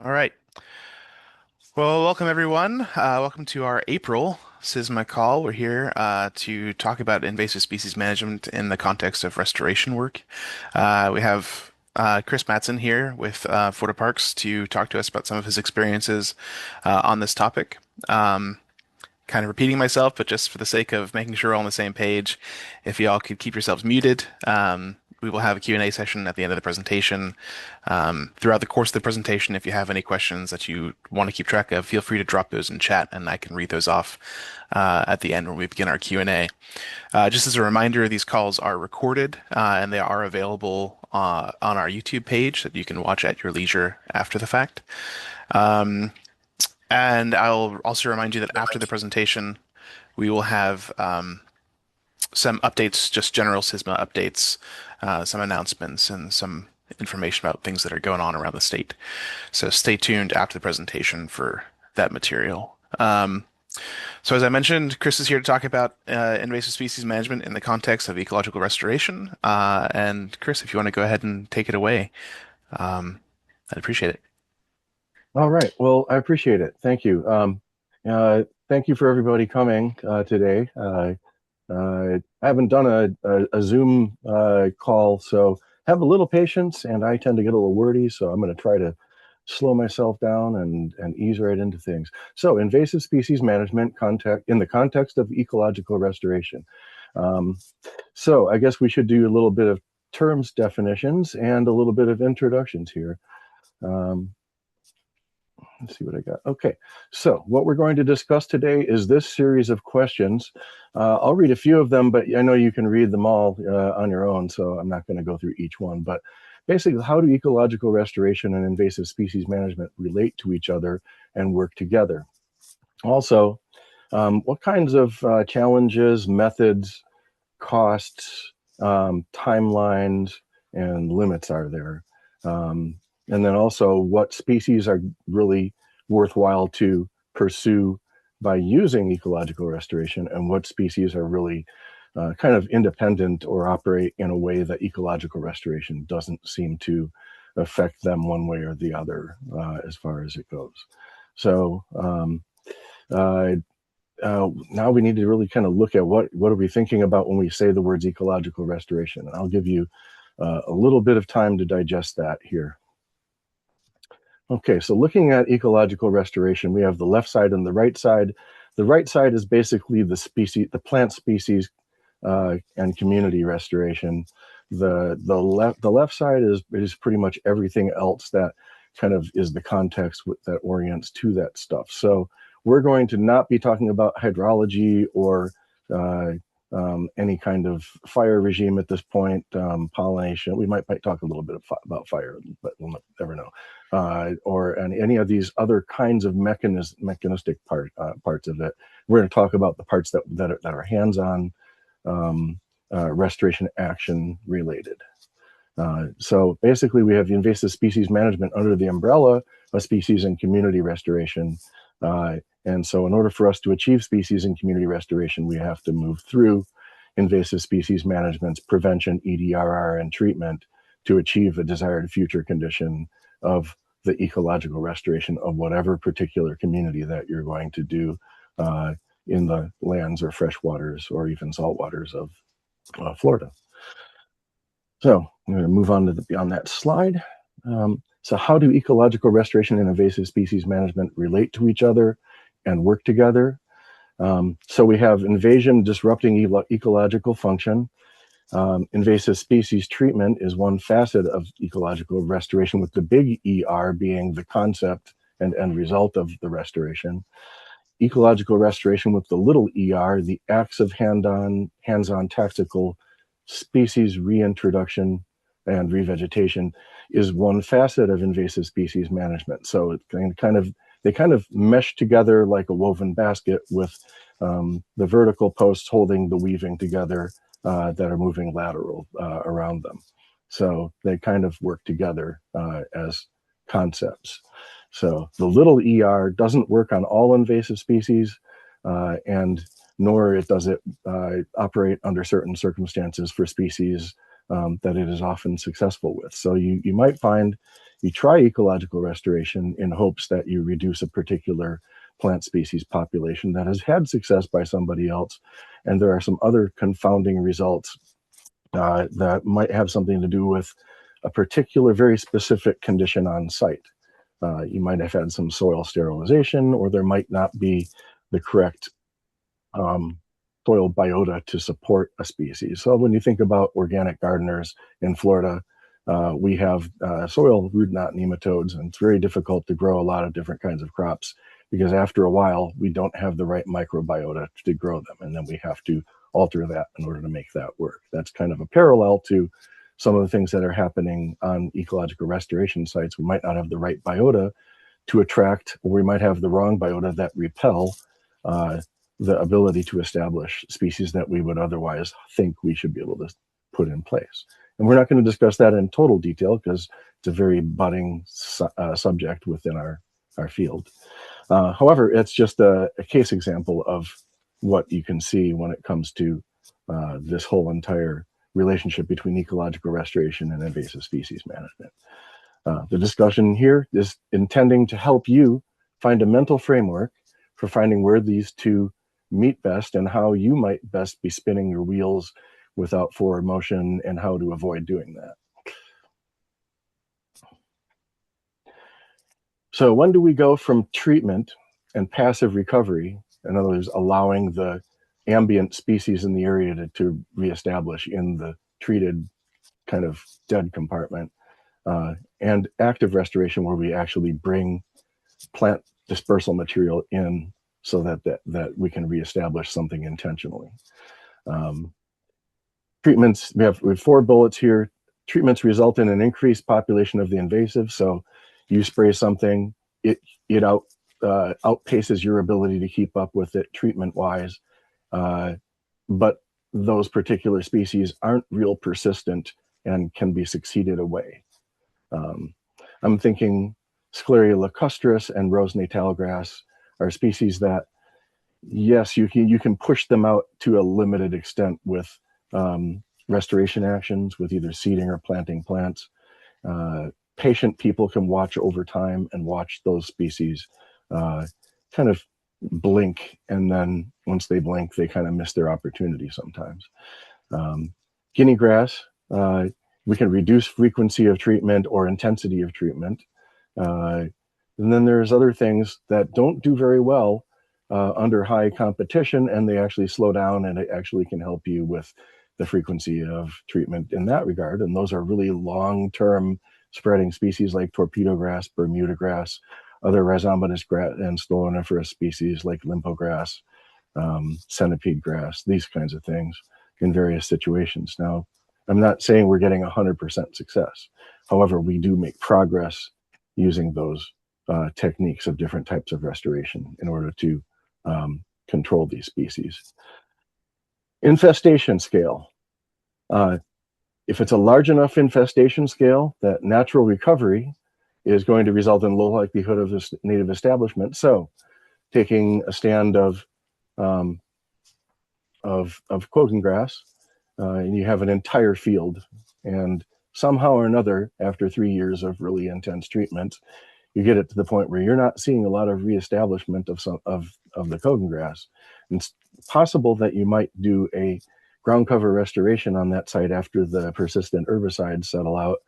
All right. Well, welcome everyone. Welcome to our April CISMA call. We're here to talk about invasive species management in the context of restoration work. We have Chris Matson here with Florida Parks to talk to us about some of his experiences on this topic. Um, Kind of repeating myself, but just for the sake of making sure we're all on the same page, if y'all could keep yourselves muted. We will have a Q&A session at the end of the presentation. Throughout the course of the presentation, if you have any questions that you want to keep track of, feel free to drop those in chat and I can read those off at the end when we begin our Q&A. Just as a reminder, these calls are recorded and they are available on our YouTube page that you can watch at your leisure after the fact. And I'll also remind you that after the presentation, we will have some updates, just general CISMA updates, some announcements, and some information about things that are going on around the state. So stay tuned after the presentation for that material. So as I mentioned, Chris is here to talk about invasive species management in the context of ecological restoration. And Chris, if you want to go ahead and take it away, I'd appreciate it. All right. Well, I appreciate it. Thank you. Thank you for everybody coming today. I haven't done a Zoom call, so have a little patience, and I tend to get a little wordy, so I'm going to try to slow myself down and ease right into things. So, invasive species management context in the context of ecological restoration. Um, so, I guess we should do a little bit of terms definitions and a little bit of introductions here. Um, Let's see what I got. Okay, so what we're going to discuss today is this series of questions. I'll read a few of them, but I know you can read them all on your own, so I'm not going to go through each one. But basically, how do ecological restoration and invasive species management relate to each other and work together? Also, what kinds of challenges, methods, costs, timelines, and limits are there? And then also, what species are really worthwhile to pursue by using ecological restoration, and what species are really kind of independent or operate in a way that ecological restoration doesn't seem to affect them one way or the other as far as it goes. So uh, now we need to really kind of look at what are we thinking about when we say the words ecological restoration. And I'll give you a little bit of time to digest that here. Okay, so looking at ecological restoration, we have the left side and the right side. The right side is basically the plant species and community restoration. The left side is pretty much everything else that kind of is the context that orients to that stuff. So we're going to not be talking about hydrology or uh, any kind of fire regime at this point, pollination. We might talk a little bit about fire, but we'll never know. Or any of these other kinds of mechanistic parts of it. We're going to talk about the parts that are hands-on restoration action related. So basically, we have invasive species management under the umbrella of species and community restoration. And so in order for us to achieve species and community restoration, we have to move through invasive species management's prevention, EDRR, and treatment to achieve a desired future condition of the ecological restoration of whatever particular community that you're going to do in the lands or freshwaters or even saltwaters of Florida. So I'm going to move on to beyond that slide. So how do ecological restoration and invasive species management relate to each other and work together? So we have invasion disrupting ecological function. Invasive species treatment is one facet of ecological restoration, with the big ER being the concept and end result of the restoration. Ecological restoration with the little ER, the acts of hands-on tactical species reintroduction and revegetation, is one facet of invasive species management. So it they kind of mesh together like a woven basket, with the vertical posts holding the weaving together that are moving lateral around them. So they kind of work together as concepts. So the little ER doesn't work on all invasive species, and nor does it operate under certain circumstances for species that it is often successful with. So you might find you try ecological restoration in hopes that you reduce a particular plant species population that has had success by somebody else, and there are some other confounding results that might have something to do with a particular, very specific condition on site. You might have had some soil sterilization, or there might not be the correct um, soil biota to support a species. So when you think about organic gardeners in Florida, we have soil root knot nematodes, and it's very difficult to grow a lot of different kinds of crops because after a while we don't have the right microbiota to grow them, and then we have to alter that in order to make that work. That's kind of a parallel to some of the things that are happening on ecological restoration sites. We might not have the right biota to attract, or we might have the wrong biota that repel uh, the ability to establish species that we would otherwise think we should be able to put in place. And we're not going to discuss that in total detail because it's a very budding subject within our field. However, it's just a case example of what you can see when it comes to this whole entire relationship between ecological restoration and invasive species management. The discussion here is intending to help you find a mental framework for finding where these two meet best and how you might best be spinning your wheels without forward motion and how to avoid doing that. So when do we go from treatment and passive recovery, in other words, allowing the ambient species in the area to reestablish in the treated kind of dead compartment, and active restoration where we actually bring plant dispersal material in so that we can reestablish something intentionally. Treatments, we have 4 bullets here. Treatments result in an increased population of the invasive. So you spray something, it outpaces your ability to keep up with it treatment-wise. But those particular species aren't real persistent and can be succeeded away. I'm thinking Scleria lacustris and rose natal grass are species that, yes, you can push them out to a limited extent with restoration actions, with either seeding or planting plants. Patient people can watch over time and watch those species kind of blink, and then once they blink, they kind of miss their opportunity sometimes. Guinea grass, we can reduce frequency of treatment or intensity of treatment. And then there's other things that don't do very well under high competition, and they actually slow down, and it actually can help you with the frequency of treatment in that regard. And those are really long-term spreading species like torpedo grass, Bermuda grass, other rhizomatous grass, and stoloniferous species like limpo grass, centipede grass, these kinds of things in various situations. Now, I'm not saying we're getting 100% success. However, we do make progress using those techniques of different types of restoration in order to control these species. Infestation scale. If it's a large enough infestation scale, that natural recovery is going to result in low likelihood of this native establishment. So taking a stand of quogan grass, and you have an entire field, and somehow or another, after 3 years of really intense treatment, you get it to the point where you're not seeing a lot of reestablishment of the quogan grass. And it's possible that you might do a ground cover restoration on that site after the persistent herbicides settle out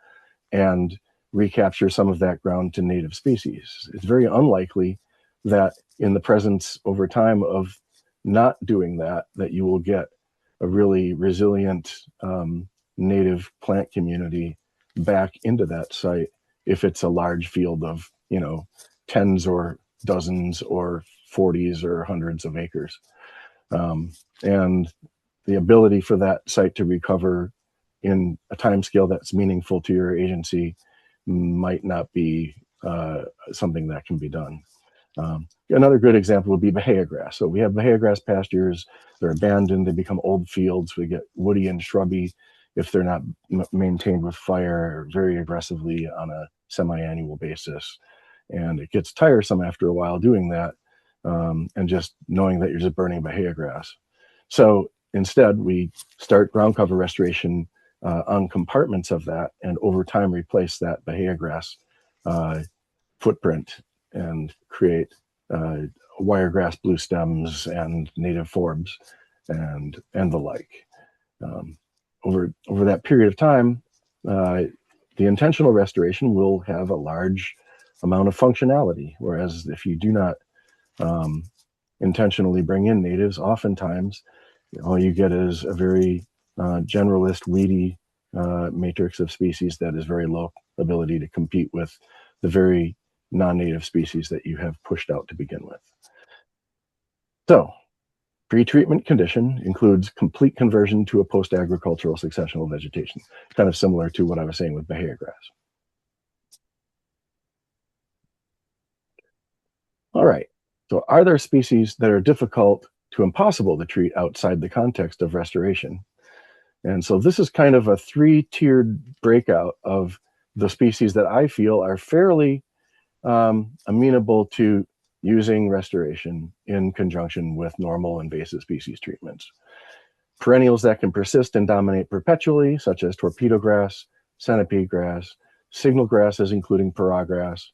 and recapture some of that ground to native species. It's very unlikely that in the presence over time of not doing that you will get a really resilient native plant community back into that site if it's a large field of, tens or dozens or 40s or hundreds of acres. And the ability for that site to recover in a time scale that's meaningful to your agency might not be something that can be done. Another good example would be bahia grass. So we have bahia grass pastures, they're abandoned, they become old fields, we get woody and shrubby if they're not maintained with fire very aggressively on a semi-annual basis. And it gets tiresome after a while doing that, and just knowing that you're just burning bahia grass. So instead, we start ground cover restoration on compartments of that, and over time replace that Bahia grass footprint and create wiregrass blue stems and native forbs and the like. Over that period of time, the intentional restoration will have a large amount of functionality, whereas if you do not intentionally bring in natives, oftentimes all you get is a very generalist, weedy matrix of species that is very low ability to compete with the very non-native species that you have pushed out to begin with. So, pre-treatment condition includes complete conversion to a post-agricultural successional vegetation, kind of similar to what I was saying with Bahia grass. All right, so are there species that are difficult to impossible to treat outside the context of restoration? And so this is kind of a three-tiered breakout of the species that I feel are fairly amenable to using restoration in conjunction with normal invasive species treatments. Perennials that can persist and dominate perpetually, such as torpedo grass, centipede grass, signal grasses, including parrotgrass,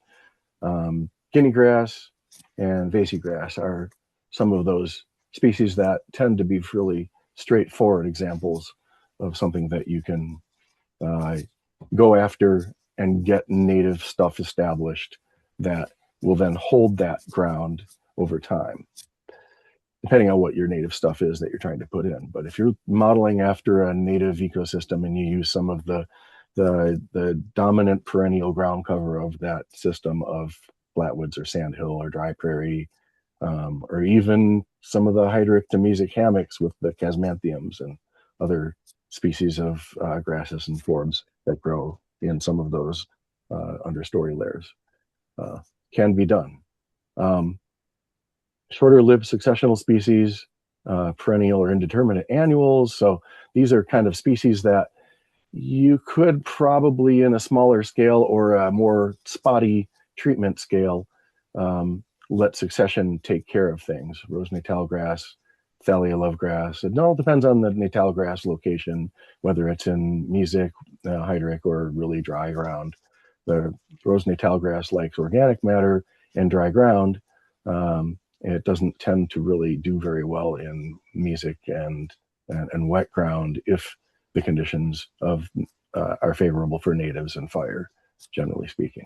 guinea grass, and vasi grass are some of those species that tend to be really straightforward examples of something that you can go after and get native stuff established that will then hold that ground over time, depending on what your native stuff is that you're trying to put in. But if you're modeling after a native ecosystem and you use some of the dominant perennial ground cover of that system of flatwoods or sandhill or dry prairie, or even some of the hydric hammocks with the chasmanthiums and other species of grasses and forbs that grow in some of those understory layers, can be done. Shorter-lived successional species, perennial or indeterminate annuals. So these are kind of species that you could probably, in a smaller scale or a more spotty treatment scale, let succession take care of things. Rose natal grass, thalia lovegrass. It all depends on the natal grass location, whether it's in mesic, hydric, or really dry ground. The rose natal grass likes organic matter and dry ground. It doesn't tend to really do very well in mesic and wet ground if the conditions are favorable for natives and fire, generally speaking.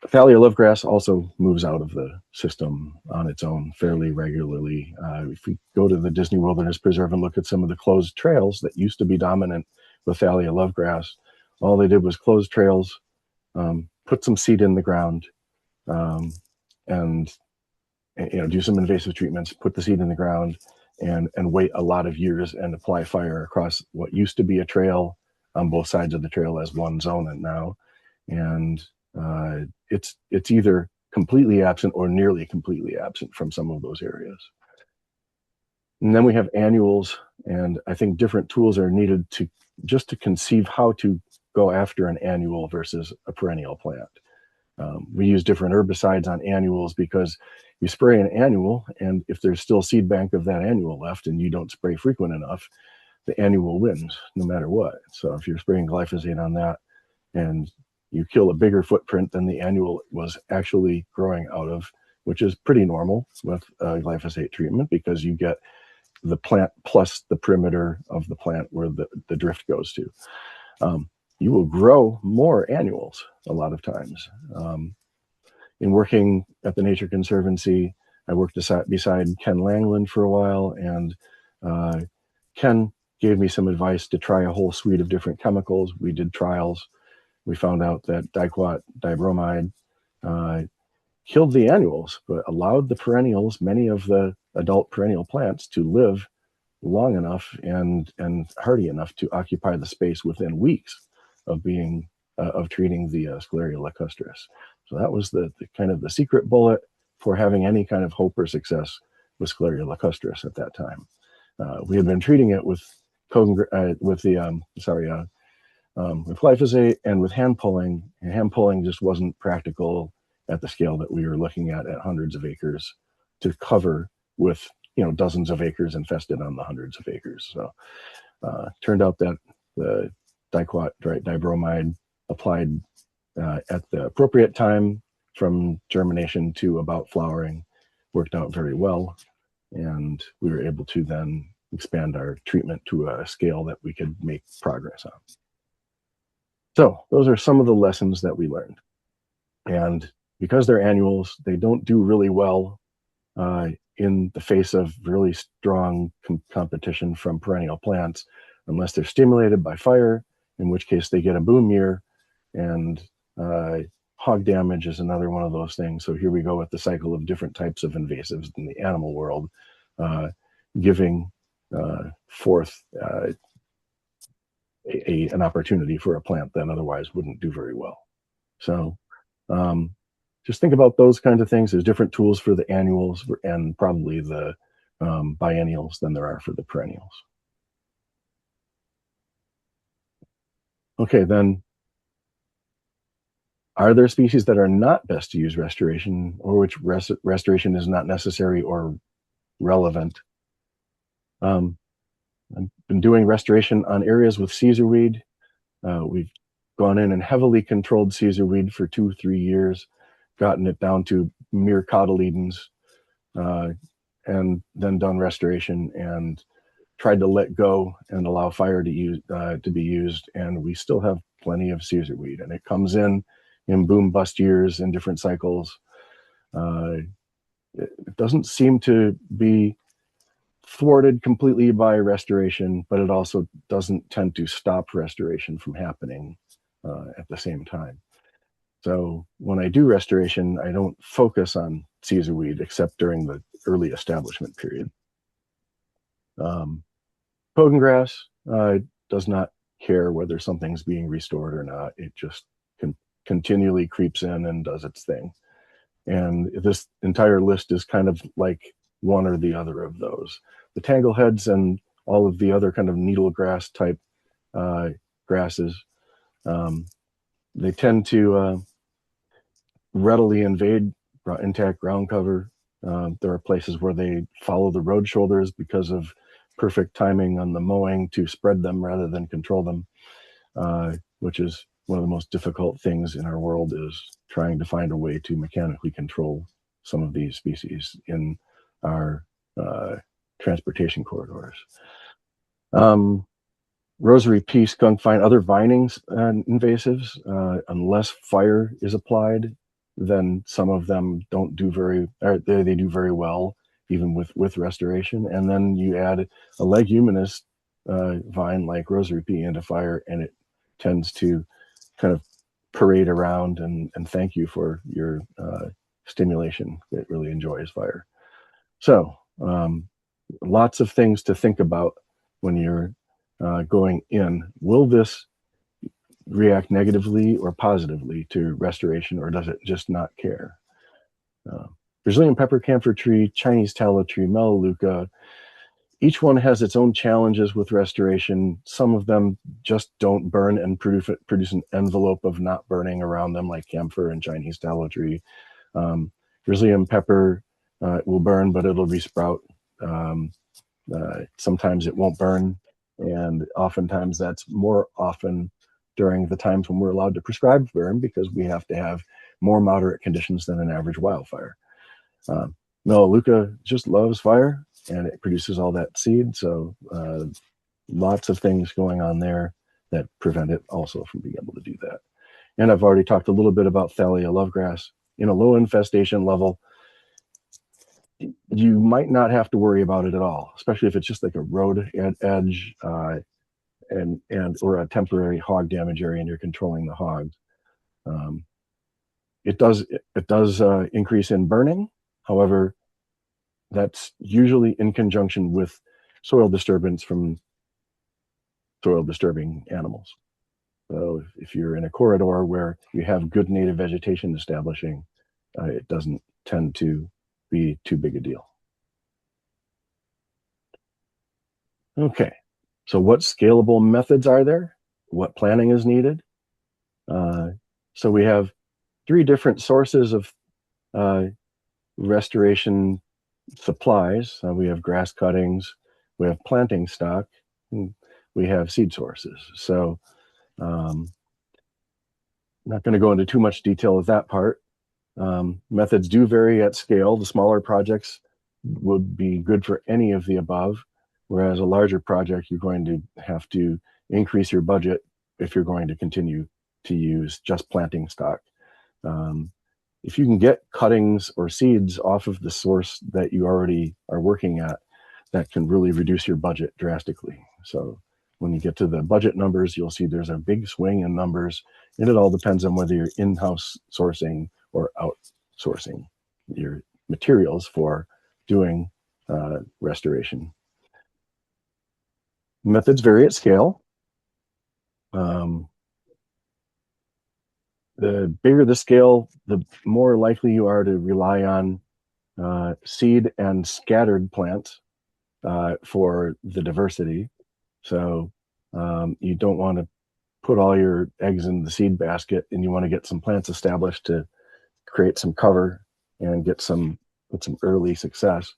Thalia lovegrass also moves out of the system on its own fairly regularly. If we go to the Disney Wilderness Preserve and look at some of the closed trails that used to be dominant with Thalia lovegrass, all they did was close trails, put some seed in the ground, and do some invasive treatments, put the seed in the ground, and wait a lot of years and apply fire across what used to be a trail on both sides of the trail as one zone and now. And it's either completely absent or nearly completely absent from some of those areas. And then we have annuals, and I think different tools are needed to conceive how to go after an annual versus a perennial plant. We use different herbicides on annuals because you spray an annual, and if there's still seed bank of that annual left and you don't spray frequent enough, the annual wins no matter what. So if you're spraying glyphosate on that and you kill a bigger footprint than the annual was actually growing out of, which is pretty normal with glyphosate treatment because you get the plant plus the perimeter of the plant where the drift goes to. You will grow more annuals a lot of times. In working at the Nature Conservancy, I worked beside Ken Langland for a while, and Ken gave me some advice to try a whole suite of different chemicals. We did trials. We found out that diquat dibromide killed the annuals, but allowed the perennials, many of the adult perennial plants, to live long enough and hardy enough to occupy the space within weeks of treating the Scleria lacustris. So that was the kind of the secret bullet for having any kind of hope or success with Scleria lacustris at that time. We had been treating it with glyphosate and with hand pulling. And hand pulling just wasn't practical at the scale that we were looking at hundreds of acres to cover with dozens of acres infested on the hundreds of acres. So Turned out that the diquat dibromide applied at the appropriate time from germination to about flowering worked out very well. And we were able to then expand our treatment to a scale that we could make progress on. So those are some of the lessons that we learned. And because they're annuals, they don't do really well in the face of really strong competition from perennial plants unless they're stimulated by fire, in which case they get a boom year. And hog damage is another one of those things. So here we go with the cycle of different types of invasives in the animal world, giving forth an opportunity for a plant that otherwise wouldn't do very well. So just think about those kinds of things. There's different tools for the annuals and probably the biennials than there are for the perennials. Okay, then are there species that are not best to use restoration or which restoration is not necessary or relevant? I've been doing restoration on areas with Caesar weed. We've gone in and heavily controlled Caesar weed for 2-3 years, gotten it down to mere cotyledons, and then done restoration and tried to let go and allow fire to be used. And we still have plenty of Caesar weed, and it comes in boom bust years in different cycles. It doesn't seem to be thwarted completely by restoration, but it also doesn't tend to stop restoration from happening at the same time. So when I do restoration, I don't focus on Caesar weed except during the early establishment period. Pogon grass does not care whether something's being restored or not. It just continually creeps in and does its thing. And this entire list is kind of like one or the other of those. The tangleheads and all of the other kind of needle grass type grasses, they tend to readily invade intact ground cover. There are places where they follow the road shoulders because of perfect timing on the mowing to spread them rather than control them, which is one of the most difficult things in our world, is trying to find a way to mechanically control some of these species in our transportation corridors. Rosary pea, skunk vine, other vinings and invasives, unless fire is applied, then some of them don't do they do very well, even with restoration. And then you add a leguminous vine like rosary pea into fire, and it tends to kind of parade around and thank you for your stimulation. It really enjoys fire. So lots of things to think about when you're going in. Will this react negatively or positively to restoration, or does it just not care? Brazilian pepper, camphor tree, Chinese tallow tree, melaleuca, each one has its own challenges with restoration. Some of them just don't burn and produce an envelope of not burning around them, like camphor and Chinese tallow tree. Brazilian pepper will burn, but it'll resprout. Sometimes it won't burn, and oftentimes that's more often during the times when we're allowed to prescribe burn, because we have to have more moderate conditions than an average wildfire. Melaleuca just loves fire, and it produces all that seed. So lots of things going on there that prevent it also from being able to do that. And I've already talked a little bit about Thalia lovegrass. In a low infestation level, you might not have to worry about it at all, especially if it's just like a road edge and or a temporary hog damage area and you're controlling the hogs. It does increase in burning. However, that's usually in conjunction with soil disturbance from soil disturbing animals. So if you're in a corridor where you have good native vegetation establishing, it doesn't tend to be too big a deal. Okay, so what scalable methods are there? What planning is needed? So we have 3 different sources of restoration supplies. We have grass cuttings, we have planting stock. And we have seed sources. So not going to go into too much detail with that part. Methods do vary at scale. The smaller projects would be good for any of the above, whereas a larger project, you're going to have to increase your budget if you're going to continue to use just planting stock. If you can get cuttings or seeds off of the source that you already are working at, that can really reduce your budget drastically. So when you get to the budget numbers, you'll see there's a big swing in numbers, and it all depends on whether you're in-house sourcing or outsourcing your materials for doing restoration. Methods vary at scale. The bigger the scale, the more likely you are to rely on seed and scattered plants for the diversity. So you don't want to put all your eggs in the seed basket, and you want to get some plants established to create some cover and get some early success.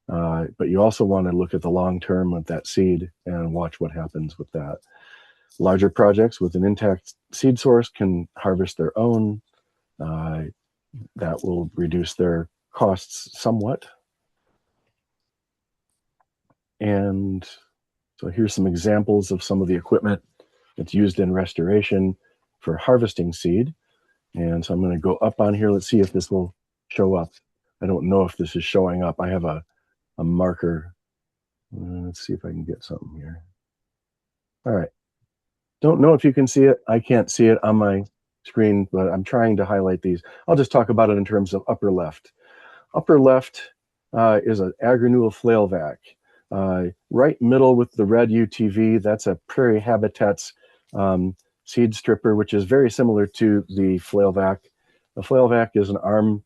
But you also want to look at the long term with that seed and watch what happens with that. Larger projects with an intact seed source can harvest their own. That will reduce their costs somewhat. And so here's some examples of some of the equipment that's used in restoration for harvesting seed. And so I'm going to go up on here. Let's see if this will show up. I don't know if this is showing up. I have a marker. Let's see if I can get something here. All right. Don't know if you can see it. I can't see it on my screen, but I'm trying to highlight these. I'll just talk about it in terms of upper left. Upper left is an agranule flail vac. Right middle with the red UTV, that's a Prairie Habitats seed stripper, which is very similar to the flail vac. The flail vac is an arm,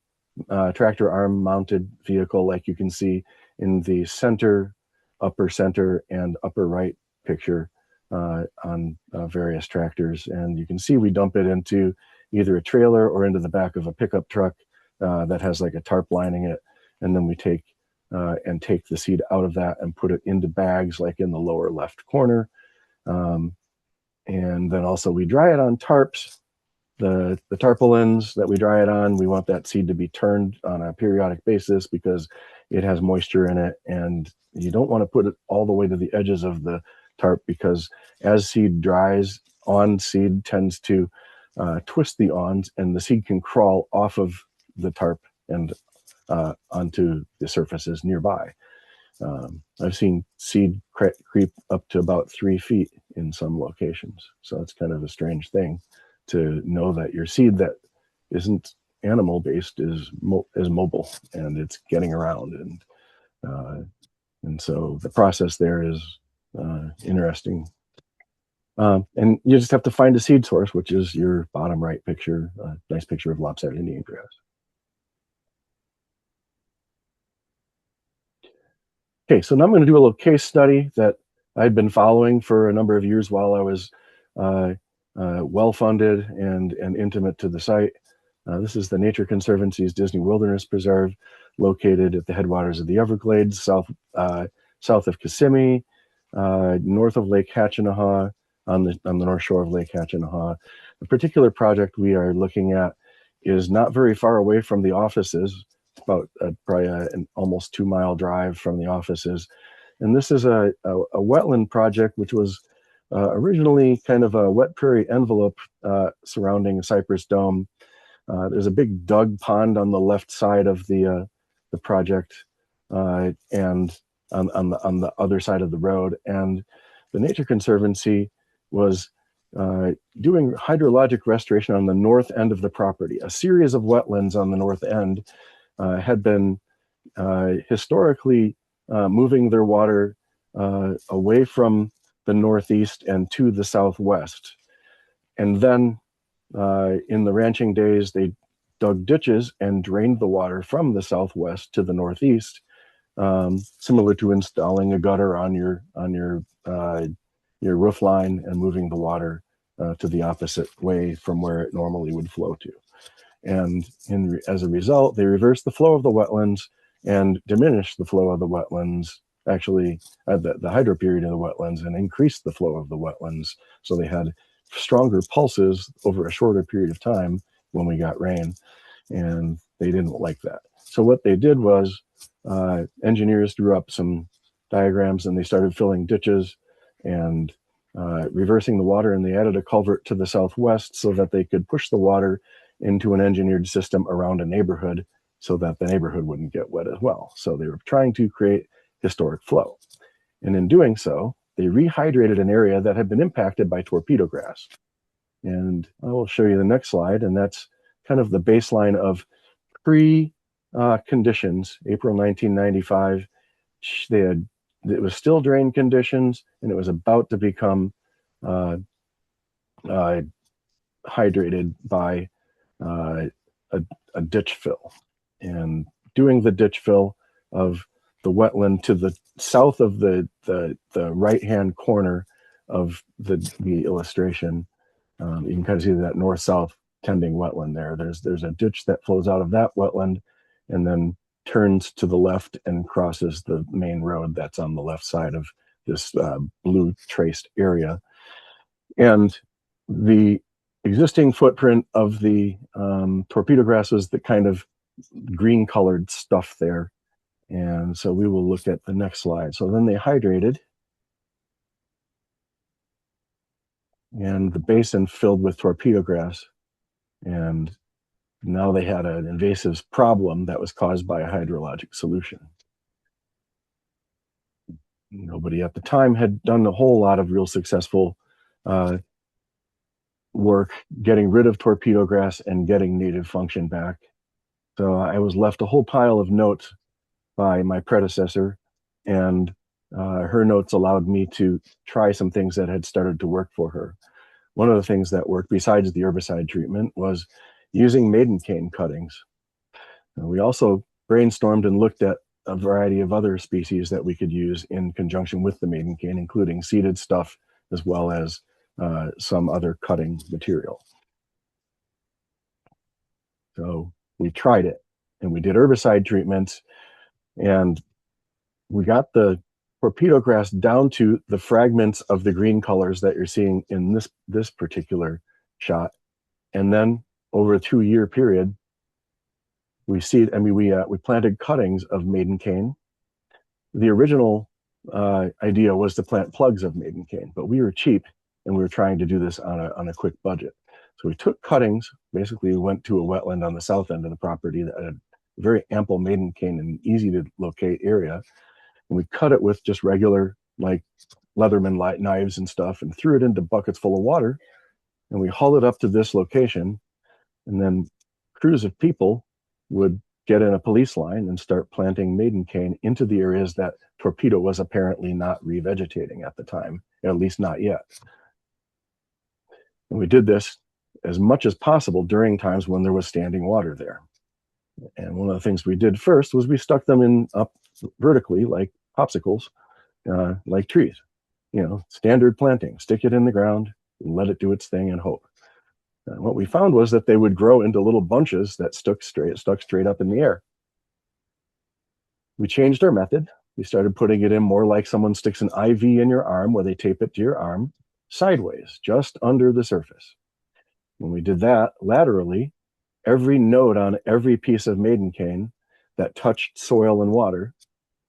tractor arm mounted vehicle, like you can see in the upper center, and upper right picture on various tractors. And you can see we dump it into either a trailer or into the back of a pickup truck that has like a tarp lining it. And then we take the seed out of that and put it into bags like in the lower left corner. And then also we dry it on tarps. The tarpaulins that we dry it on, we want that seed to be turned on a periodic basis because it has moisture in it, and you don't want to put it all the way to the edges of the tarp, because as seed dries, on seed tends to twist the awns, and the seed can crawl off of the tarp and onto the surfaces nearby. I've seen seed creep up to about 3 feet in some locations. So it's kind of a strange thing to know that your seed that isn't animal based is mobile, and it's getting around. And so the process there is interesting. And you just have to find a seed source, which is your bottom right picture, nice picture of lopsided Indian grass. Okay, so now I'm going to do a little case study that I'd been following for a number of years while I was well-funded and intimate to the site. This is the Nature Conservancy's Disney Wilderness Preserve, located at the headwaters of the Everglades, south of Kissimmee, north of Lake Hatchinaha, on the north shore of Lake Hatchinaha. The particular project we are looking at is not very far away from the offices, about probably an almost 2-mile drive from the offices. And this is a wetland project, which was originally kind of a wet prairie envelope surrounding a cypress dome. There's a big dug pond on the left side of the project, and on the other side of the road. And the Nature Conservancy was doing hydrologic restoration on the north end of the property. A series of wetlands on the north end had been historically moving their water away from the northeast and to the southwest. And then in the ranching days, they dug ditches and drained the water from the southwest to the northeast, similar to installing a gutter on your roof line and moving the water to the opposite way from where it normally would flow to. And as a result, they reversed the flow of the wetlands and diminished the flow of the wetlands actually the hydro period of the wetlands and increased the flow of the wetlands. So they had stronger pulses over a shorter period of time when we got rain, and they didn't like that. So what they did was engineers drew up some diagrams and they started filling ditches and reversing the water, and they added a culvert to the southwest so that they could push the water into an engineered system around a neighborhood so that the neighborhood wouldn't get wet as well. So they were trying to create historic flow. And in doing so, they rehydrated an area that had been impacted by torpedo grass. And I will show you the next slide, and that's kind of the baseline of pre conditions, April 1995. They had, it was still drain conditions, and it was about to become uh, uh, hydrated by uh, a, a ditch fill. And doing the ditch fill of the wetland to the south of the right hand corner of the illustration, you can kind of see that north south tending wetland there. There's a ditch that flows out of that wetland and then turns to the left and crosses the main road that's on the left side of this blue traced area. And the existing footprint of the torpedo grass was the kind of green colored stuff there. And so we will look at the next slide. So then they hydrated, and the basin filled with torpedo grass. And now they had an invasive problem that was caused by a hydrologic solution. Nobody at the time had done a whole lot of real successful work getting rid of torpedo grass and getting native function back. So I was left a whole pile of notes by my predecessor, and her notes allowed me to try some things that had started to work for her. One of the things that worked, besides the herbicide treatment, was using maiden cane cuttings. And we also brainstormed and looked at a variety of other species that we could use in conjunction with the maiden cane, including seeded stuff as well as some other cutting material. So we tried it, and we did herbicide treatments, and we got the torpedo grass down to the fragments of the green colors that you're seeing in this particular shot. And then over a 2-year period, we planted cuttings of maiden cane. The original idea was to plant plugs of maiden cane, but we were cheap and we were trying to do this on a quick budget. So we took cuttings, basically went to a wetland on the south end of the property that had very ample maiden cane and easy to locate area. And we cut it with just regular, like Leatherman light knives and stuff, and threw it into buckets full of water. And we hauled it up to this location. And then crews of people would get in a police line and start planting maiden cane into the areas that torpedo was apparently not revegetating at the time, at least not yet. And we did this as much as possible during times when there was standing water there. And one of the things we did first was we stuck them in up vertically like popsicles, like trees. You know, standard planting, stick it in the ground, and let it do its thing and hope. And what we found was that they would grow into little bunches that stuck straight up in the air. We changed our method. We started putting it in more like someone sticks an IV in your arm, where they tape it to your arm sideways, just under the surface. When we did that laterally, every node on every piece of maiden cane that touched soil and water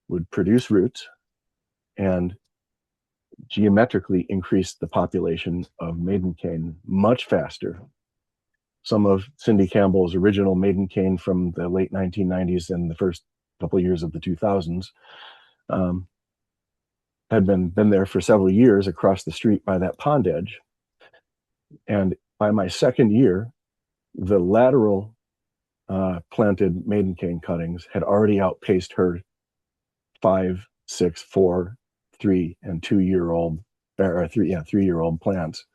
would produce roots and geometrically increase the population of maiden cane much faster. Some of Cindy Campbell's original maiden cane from the late 1990s and the first couple of years of the 2000s had been there for several years across the street by that pond edge. And by my second year, the lateral planted maiden cane cuttings had already outpaced her 5, 6, 4, 3, and 2-year-old, or 3-year-old plants.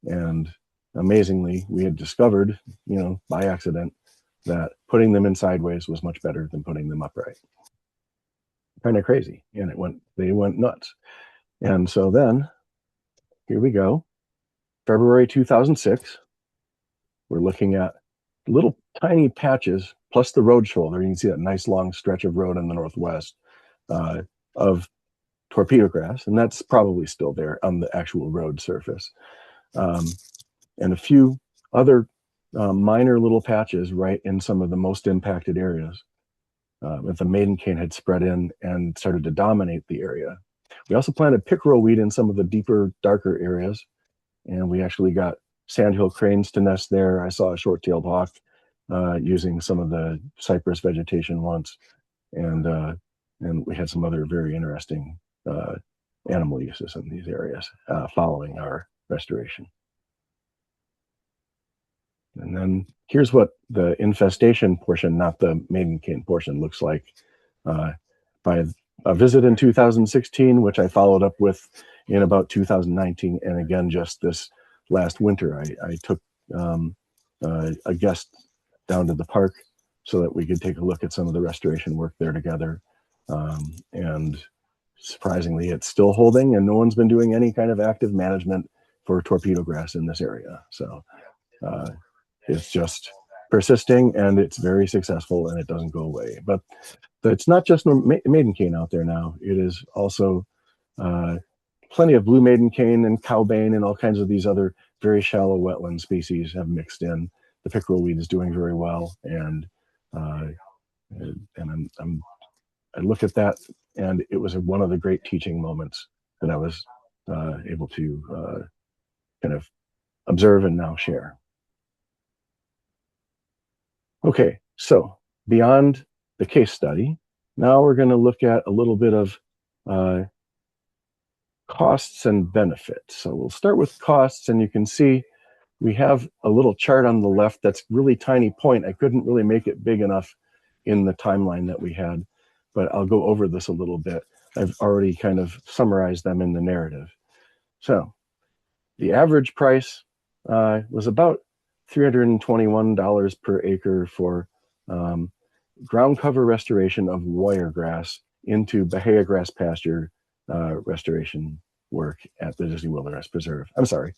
And amazingly, we had discovered, by accident, that putting them in sideways was much better than putting them upright. Kind of crazy. And they went nuts. And so then, here we go. February 2006, we're looking at little tiny patches, plus the road shoulder. You can see that nice long stretch of road in the northwest, of torpedo grass, and that's probably still there on the actual road surface. And a few other minor little patches right in some of the most impacted areas. If the maiden cane had spread in and started to dominate the area. We also planted pickerel weed in some of the deeper, darker areas, and we actually got sandhill cranes to nest there. I saw a short-tailed hawk using some of the cypress vegetation once, and we had some other very interesting animal uses in these areas following our restoration. And then here's what the infestation portion, not the maiden cane portion, looks like. By a visit in 2016, which I followed up with in about 2019, and again just this last winter, I took a guest down to the park so that we could take a look at some of the restoration work there together. And surprisingly, it's still holding, and no one's been doing any kind of active management for torpedo grass in this area. So it's just persisting, and it's very successful, and it doesn't go away. But it's not just maiden cane out there now. It is also plenty of blue maiden cane and cowbane and all kinds of these other very shallow wetland species have mixed in. The pickerel weed is doing very well, and I look at that, and it was one of the great teaching moments that I was able to kind of observe and now share. Okay, so beyond the case study, now we're going to look at a little bit of costs and benefits. So we'll start with costs, and you can see we have a little chart on the left that's really tiny point. I couldn't really make it big enough in the timeline that we had, but I'll go over this a little bit. I've already kind of summarized them in the narrative. So the average price was about $321 per acre for ground cover restoration of wiregrass into Bahia grass pasture restoration work at the Disney Wilderness Preserve. I'm sorry,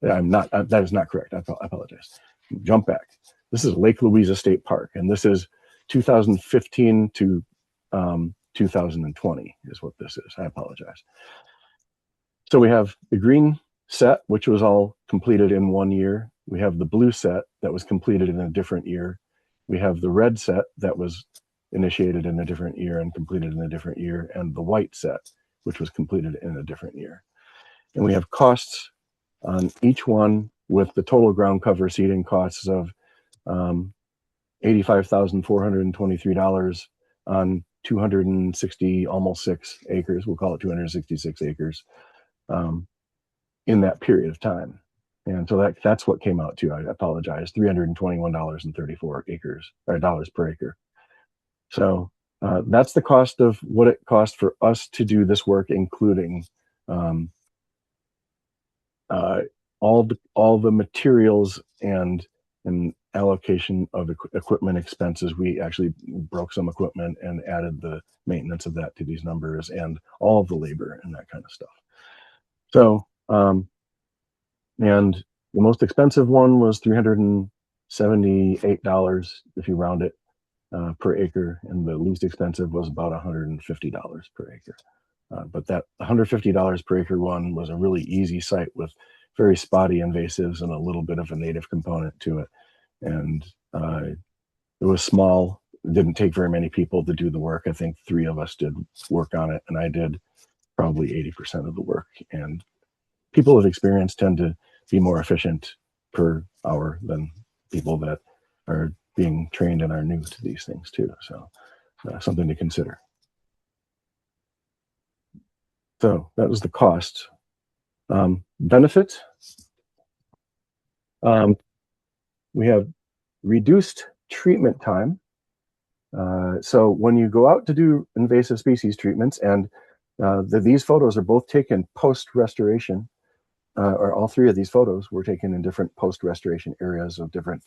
that is not correct. I apologize. Jump back. This is Lake Louisa State Park, and this is 2015 to 2020 is what this is. I apologize. So we have the green set, which was all completed in 1 year. We have the blue set that was completed in a different year. We have the red set that was initiated in a different year and completed in a different year, and the white set, which was completed in a different year. And we have costs on each one with the total ground cover seeding costs of $85,423 on 260, almost 6 acres. We'll call it 266 acres in that period of time. And so that's what came out to, I apologize, $321.34 acres, or dollars per acre. So that's the cost of what it cost for us to do this work, including all the materials and allocation of equipment expenses. We actually broke some equipment and added the maintenance of that to these numbers, and all of the labor and that kind of stuff. So, and the most expensive one was $378 if you round it per acre, and the least expensive was about $150 per acre. But that $150 per acre one was a really easy site with very spotty invasives and a little bit of a native component to it. And it was small. It didn't take very many people to do the work. I think 3 of us did work on it, and I did probably 80% of the work. And people of experience tend to be more efficient per hour than people that are being trained and are new to these things too. So something to consider. So that was the cost. Benefit. We have reduced treatment time. So when you go out to do invasive species treatments, and these photos are both taken post-restoration, or all 3 of these photos were taken in different post-restoration areas of different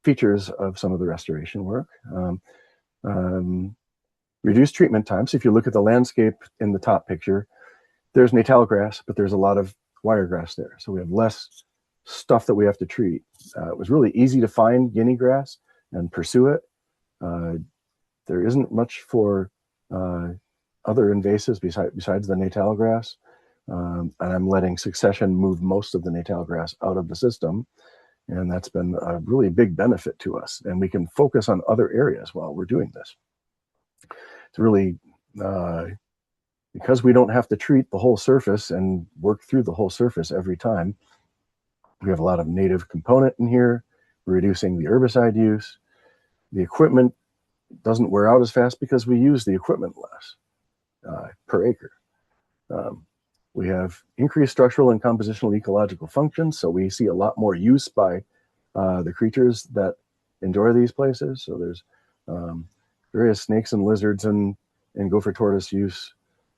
features of some of the restoration work. Reduced treatment time. So if you look at the landscape in the top picture, there's natal grass, but there's a lot of wiregrass there. So we have less stuff that we have to treat. It was really easy to find guinea grass and pursue it. There isn't much for other invasives besides the natal grass. And I'm letting succession move most of the natal grass out of the system. And that's been a really big benefit to us. And we can focus on other areas while we're doing this. It's really, because we don't have to treat the whole surface and work through the whole surface every time, we have a lot of native component in here. We're reducing the herbicide use. The equipment doesn't wear out as fast because we use the equipment less per acre. We have increased structural and compositional ecological functions, so we see a lot more use by the creatures that enjoy these places. So there's various snakes and lizards and gopher tortoise use.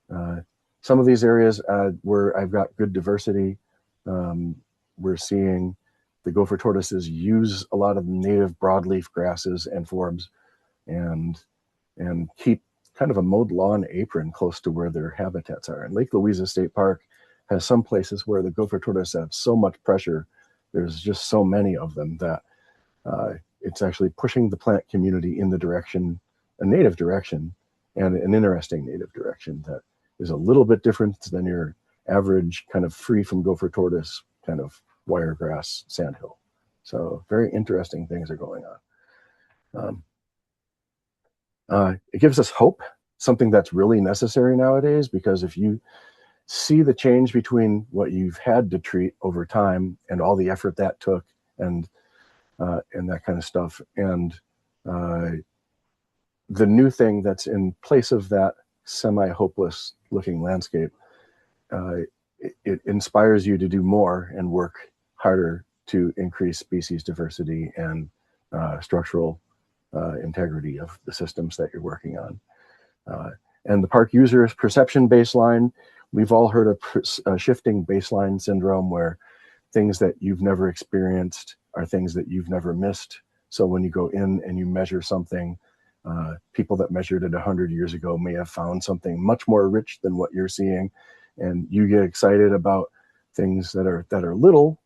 Some of these areas where I've got good diversity, we're seeing the gopher tortoises use a lot of native broadleaf grasses and forbs and keep kind of a mowed lawn apron close to where their habitats are. And Lake Louisa State Park has some places where the gopher tortoise have so much pressure. There's just so many of them that it's actually pushing the plant community in the direction, a native direction, and an interesting native direction that is a little bit different than your average kind of free from gopher tortoise kind of wiregrass sandhill. So very interesting things are going on. It gives us hope, something that's really necessary nowadays, because if you see the change between what you've had to treat over time and all the effort that took and that kind of stuff, and the new thing that's in place of that semi-hopeless looking landscape, it inspires you to do more and work harder to increase species diversity and structural integrity of the systems that you're working on. And the park user's perception baseline, we've all heard of shifting baseline syndrome, where things that you've never experienced are things that you've never missed. So when you go in and you measure something, people that measured it 100 years ago may have found something much more rich than what you're seeing. And you get excited about things that are little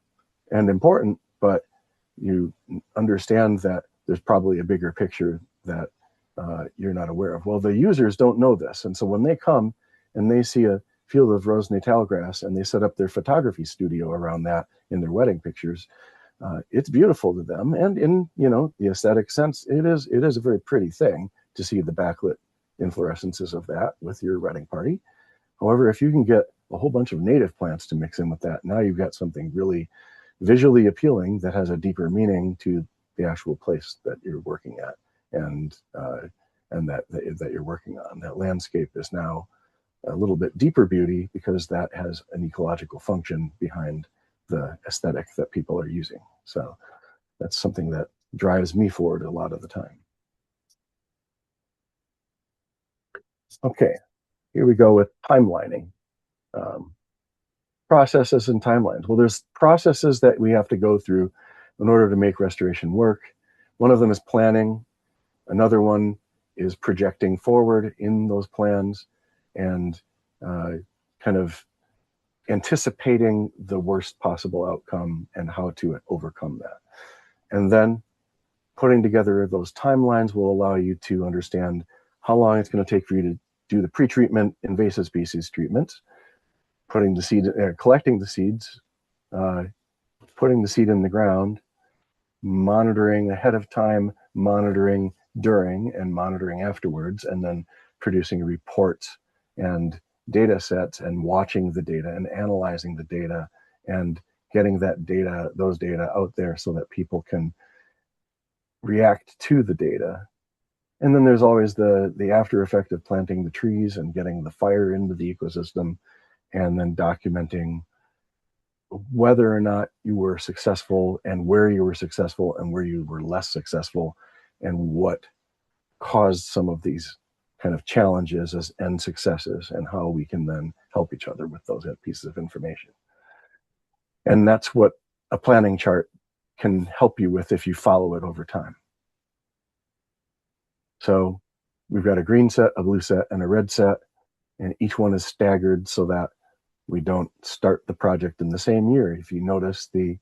and important, but you understand that there's probably a bigger picture that you're not aware of. Well, the users don't know this. And so when they come and they see a field of rose natal grass and they set up their photography studio around that in their wedding pictures, it's beautiful to them. And in, the aesthetic sense, it is a very pretty thing to see the backlit inflorescences of that with your wedding party. However, if you can get a whole bunch of native plants to mix in with that, now you've got something really visually appealing that has a deeper meaning to the actual place that you're working at and that you're working on. That landscape is now a little bit deeper beauty because that has an ecological function behind the aesthetic that people are using. So that's something that drives me forward a lot of the time. Okay, here we go with timelining. Processes and timelines. Well, there's processes that we have to go through in order to make restoration work. One of them is planning. Another one is projecting forward in those plans and kind of anticipating the worst possible outcome and how to overcome that. And then putting together those timelines will allow you to understand how long it's going to take for you to do the pre-treatment invasive species treatments, putting the seed, collecting the seeds, putting the seed in the ground, monitoring ahead of time, monitoring during, and monitoring afterwards, and then producing reports and data sets and watching the data and analyzing the data and getting those data out there so that people can react to the data. And then there's always the after effect of planting the trees and getting the fire into the ecosystem, and then documenting whether or not you were successful and where you were successful and where you were less successful and what caused some of these kind of challenges and successes, and how we can then help each other with those pieces of information. And that's what a planning chart can help you with if you follow it over time. So we've got a green set, a blue set, and a red set, and each one is staggered so that we don't start the project in the same year. If you notice, the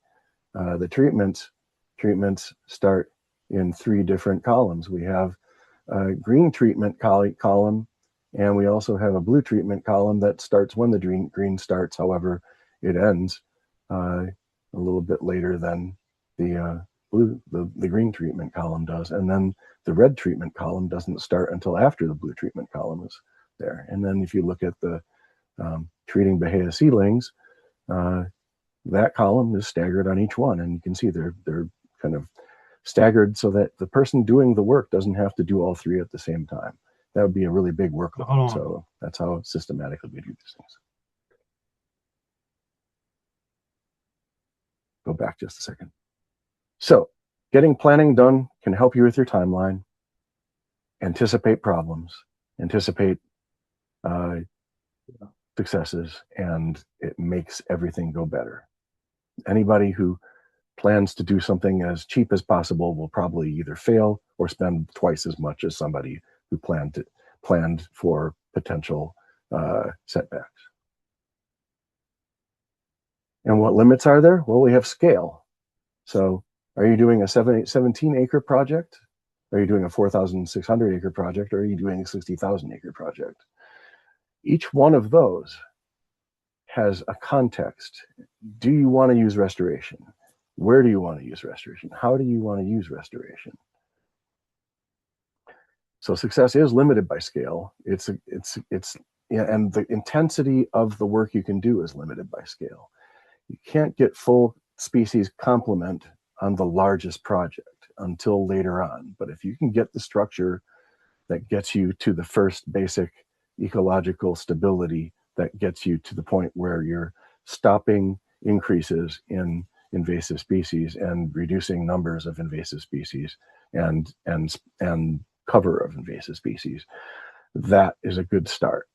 treatments start in 3 different columns. We have a green treatment column, And we also have a blue treatment column that starts when the green starts. However, it ends a little bit later than the the green treatment column does. And then the red treatment column doesn't start until after the blue treatment column is there. And then if you look at the treating Bahia seedlings, that column is staggered on each one, and you can see they're kind of staggered so that the person doing the work doesn't have to do all three at the same time. That would be a really big workload. So that's how systematically we do these things. Go back just a second. So getting planning done can help you with your timeline, anticipate problems, anticipate successes, and it makes everything go better. Anybody who plans to do something as cheap as possible will probably either fail or spend twice as much as somebody who planned for potential setbacks. And what limits are there? Well, we have scale. So are you doing a 17 acre project? Are you doing a 4,600 acre project? Or are you doing a 60,000 acre project? Each one of those has a context. Do you want to use restoration? Where do you want to use restoration? How do you want to use restoration? So success is limited by scale. And the intensity of the work you can do is limited by scale. You can't get full species complement on the largest project until later on. But if you can get the structure that gets you to the first basic ecological stability, that gets you to the point where you're stopping increases in invasive species and reducing numbers of invasive species and cover of invasive species, that is a good start.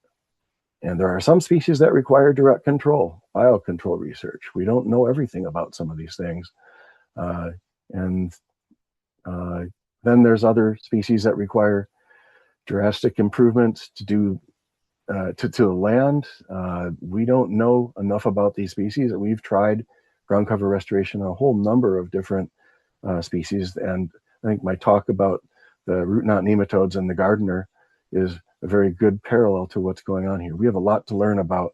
And there are some species that require direct control, biocontrol research. We don't know everything about some of these things. And then there's other species that require drastic improvements to do to the land. We don't know enough about these species. We've tried ground cover restoration on a whole number of different species. And I think my talk about the root knot nematodes and the gardener is a very good parallel to what's going on here. We have a lot to learn about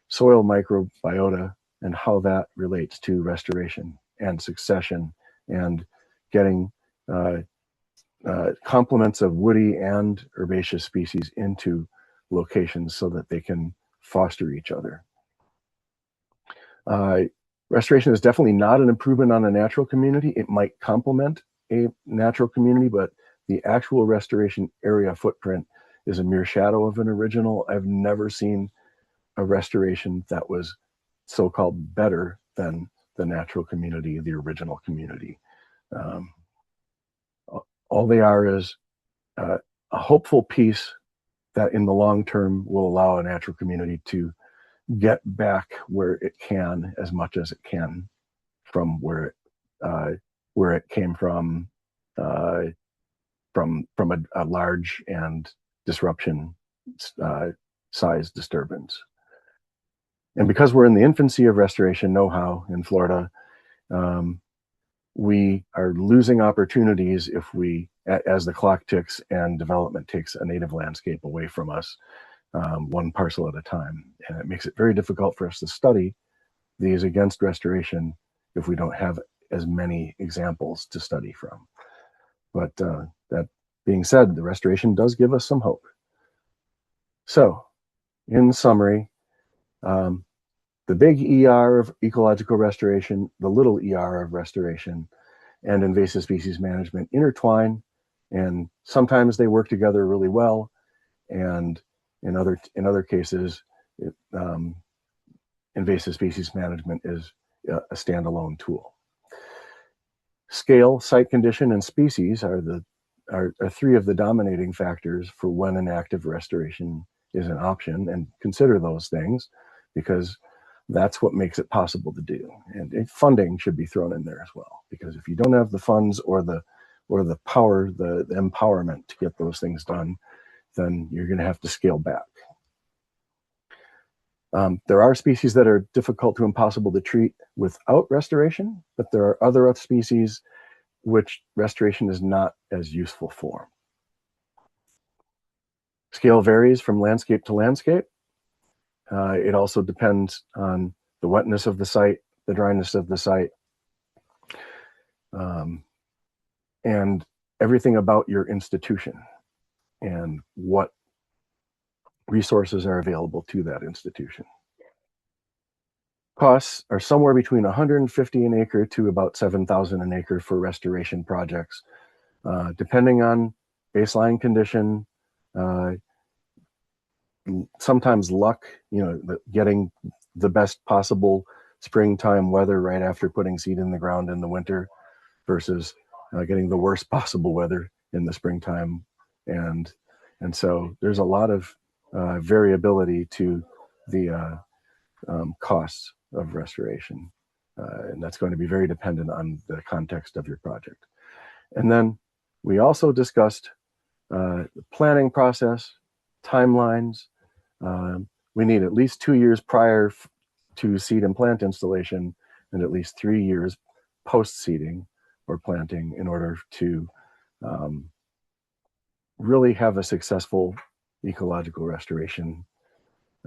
soil microbiota and how that relates to restoration and succession and getting complements of woody and herbaceous species into locations so that they can foster each other. Restoration is definitely not an improvement on a natural community. It might complement a natural community, but the actual restoration area footprint is a mere shadow of an original. I've never seen a restoration that was so-called better than the natural community, the original community. All they are is a hopeful piece that in the long term will allow a natural community to get back where it can, as much as it can, from where it came from a large and disruption size disturbance. And because we're in the infancy of restoration know-how in Florida, we are losing opportunities if we, as the clock ticks and development takes a native landscape away from us, one parcel at a time. And it makes it very difficult for us to study these against restoration if we don't have as many examples to study from. But that being said, the restoration does give us some hope. So, in summary, the big ER of ecological restoration, the little ER of restoration, and invasive species management intertwine, and sometimes they work together really well, and in other cases, invasive species management is a standalone tool. Scale, site condition, and species are three of the dominating factors for when an active restoration is an option, and consider those things because that's what makes it possible to do. And funding should be thrown in there as well, because if you don't have the funds or the power, the empowerment to get those things done, then you're going to have to scale back. There are species that are difficult to impossible to treat without restoration, but there are other species which restoration is not as useful for. Scale varies from landscape to landscape. It also depends on the wetness of the site, the dryness of the site, um, and everything about your institution and what resources are available to that institution. Costs are somewhere between 150 an acre to about 7,000 an acre for restoration projects, depending on baseline condition, uh, sometimes luck, getting the best possible springtime weather right after putting seed in the ground in the winter versus getting the worst possible weather in the springtime. And and so there's a lot of variability to the costs of restoration. And that's going to be very dependent on the context of your project. And then we also discussed the planning process, timelines. We need at least 2 years prior to seed and plant installation and at least 3 years post seeding or planting in order to um, really have a successful ecological restoration.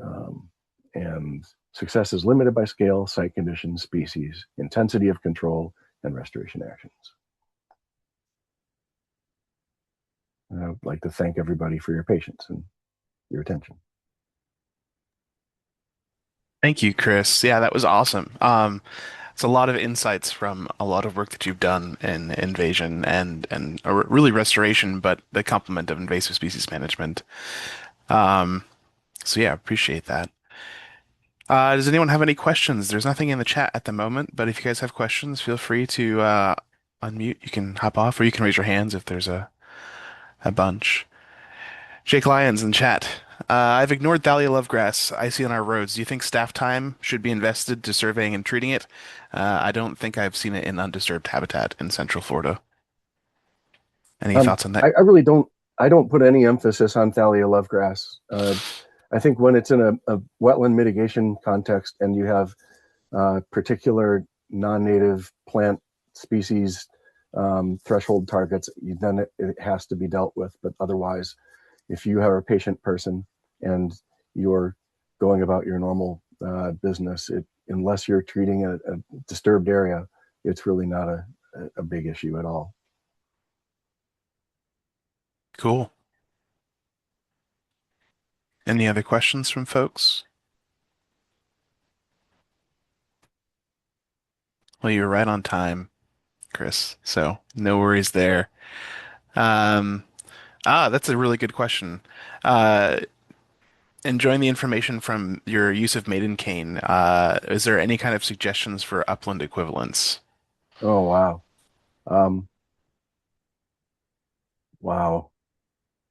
Um, and success is limited by scale, site conditions, species, intensity of control, and restoration actions. And I would like to thank everybody for your patience and your attention. Thank you, Chris. Yeah, that was awesome. It's a lot of insights from a lot of work that you've done in invasion and really restoration, but the complement of invasive species management. Um, so yeah, appreciate that. Does anyone have any questions? There's nothing in the chat at the moment, but if you guys have questions, feel free to unmute. You can hop off, or you can raise your hands if there's a bunch. Jake Lyons in chat. I've ignored Thalia lovegrass I see on our roads. Do you think staff time should be invested to surveying and treating it? I don't think I've seen it in undisturbed habitat in Central Florida. Any thoughts on that? I really don't. I don't put any emphasis on Thalia lovegrass. I think when it's in a wetland mitigation context and you have particular non-native plant species threshold targets, then it has to be dealt with. But otherwise, if you are a patient person and you're going about your normal business, unless you're treating a disturbed area, it's really not a big issue at all. Cool. Any other questions from folks? Well, you're right on time, Chris. So no worries there. Um, that's a really good question. Uh, Enjoying the information from your use of maiden cane. Is there any kind of suggestions for upland equivalents? Oh wow, um, wow.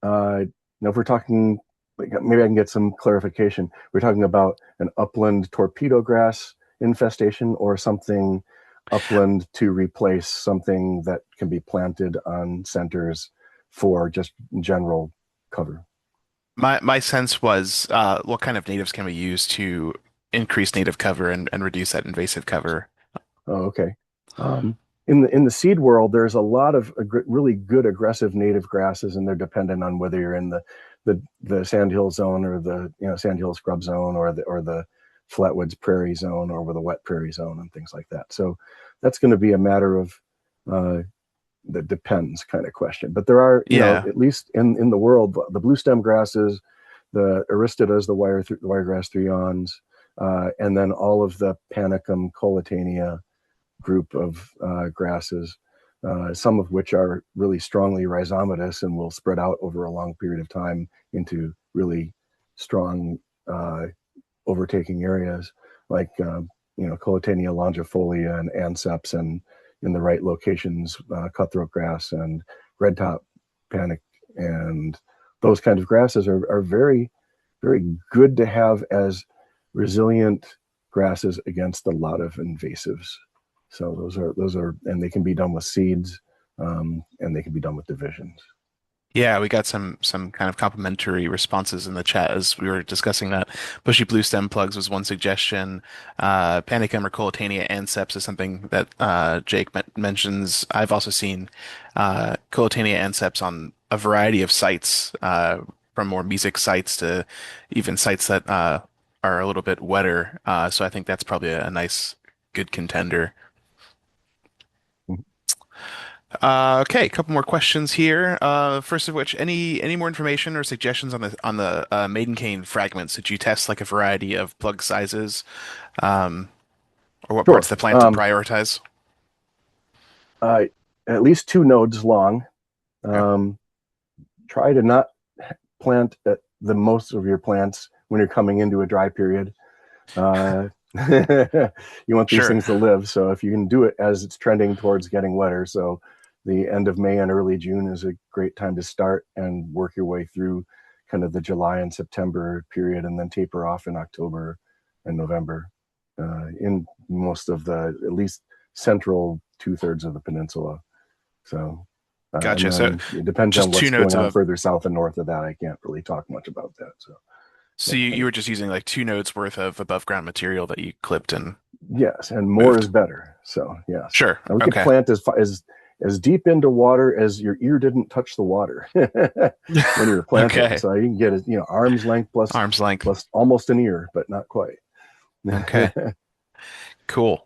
Now, if we're talking, maybe I can get some clarification. We're talking about an upland torpedo grass infestation or something upland to replace something that can be planted on centers for just general cover. My sense was, what kind of natives can we use to increase native cover and reduce that invasive cover? Oh, okay. Um, in the seed world, there's a lot of really good aggressive native grasses, and they're dependent on whether you're in the sandhill zone or the sandhill scrub zone or the flatwoods prairie zone or with a wet prairie zone and things like that. So that's going to be a matter of uh, the depends kind of question. But there are, Yeah. at least in the world, the blue stem grasses, the aristidas, the wiregrass threons, and then all of the panicum, coletania group of grasses, some of which are really strongly rhizomatous and will spread out over a long period of time into really strong overtaking areas like Coletania longifolia and anceps, and in the right locations, cutthroat grass and red top panic, and those kind of grasses are very, very good to have as resilient grasses against a lot of invasives. So those are, and they can be done with seeds, and they can be done with divisions. Yeah, we got some kind of complimentary responses in the chat as we were discussing that. Bushy blue stem plugs was one suggestion. Panicum or Coletania anceps is something that Jake mentions. I've also seen Coletania anceps on a variety of sites. from more music sites to even sites that are a little bit wetter. So I think that's probably a nice, good contender. Okay, a couple more questions here. First of which, any more information or suggestions on the Maiden Cane fragments? Did you test like a variety of plug sizes, um, or what parts of Sure. the plant to prioritize? Uh, at least 2 nodes long. Okay. Um, Try to not plant at the most of your plants when you're coming into a dry period. Uh, you want these Sure. things to live. So if you can do it as it's trending towards getting wetter, so the end of May and early June is a great time to start and work your way through kind of the July and September period, and then taper off in October and November in most of the at least central 2/3 of the peninsula. So, and Gotcha. So then it depends on just two what's nodes going on above. further south and north of that. I can't really talk much about that. So, So but you were just using like 2 nodes worth of above ground material that you clipped and yes, and more moved. is better. So yes, Sure. and we could Okay. plant as deep into water as your ear didn't touch the water when you were planting. Okay. So you can get it, arm's length Arm's length. plus almost an ear, but not quite. Okay. Cool.